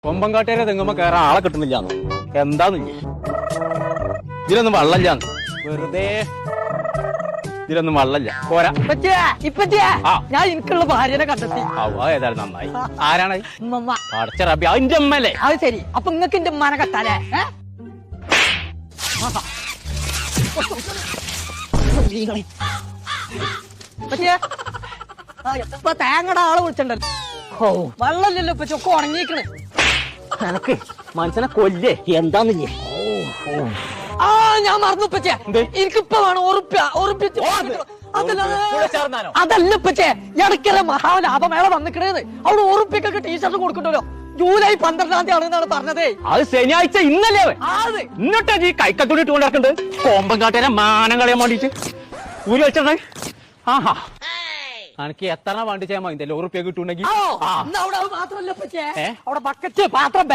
കൊമ്പങ്കാട്ടേരെ തെങ്ങുമ്പോ കയറാൻ ആളെ കിട്ടുന്നില്ലാന്ന് എന്താന്ന് ഇതിലൊന്നും വെള്ളമില്ലാന്ന് വെറുതെ ഇതിലൊന്നും വെള്ളമില്ല പോരാ ഞാൻ എനിക്കുള്ള ഭാര്യനെ കണ്ടെത്തി. ഏതായാലും നന്നായി. ആരാണ് ഉമ്മ. അടച്ച റബി അതിന്റെ അമ്മല്ലേ? അത് ശരി. അപ്പൊ നിങ്ങക്ക് എന്റെ ഉമ്മാനെ കത്താലേ? ഇപ്പൊ തേങ്ങയുടെ ആളെ വിളിച്ചിട്ടുണ്ടല്ലോ. വെള്ളമില്ലല്ലോ ഇപ്പൊ ചൊക്കെ ഉണങ്ങിക്കണ്. എനക്ക് മനുഷ്യനെ കൊല്ലേ എന്താന്നില്ലേ? ഞാൻ മറന്നു ഇപ്പച്ചേ. എനിക്കിപ്പ വേണം അതല്ല ഇപ്പച്ചേ, ഇടയ്ക്കര മഹാലാഭമേള വന്നിക്കണേന്ന്. അവിടെ ഉറുപ്പിക്കൊക്കെ ടീഷർട്ട് കൊടുക്കണ്ടല്ലോ. ജൂലൈ 12-ാം തീയതി ആണെന്നാണ് പറഞ്ഞതേ. അത് ശനിയാഴ്ച ഇന്നല്ലേ? എന്നിട്ടാ ഈ കൈക്കത്തോടെ ഇട്ട് കൊണ്ടിറക്കുന്നുണ്ട് കോമ്പങ്കാട്ടേനെ മാനം കളയാൻ വേണ്ടിട്ട് ഊരി വെച്ചേ. ആഹാ എനിക്ക് എത്ര വണ്ടി ചെയ്യാൻ മതി? ഉറുപ്പിയൊക്കെ കിട്ടുണ്ടെങ്കിൽ അവിടെ മാത്രമല്ല അവിടെ ബക്കറ്റ് പാത്രം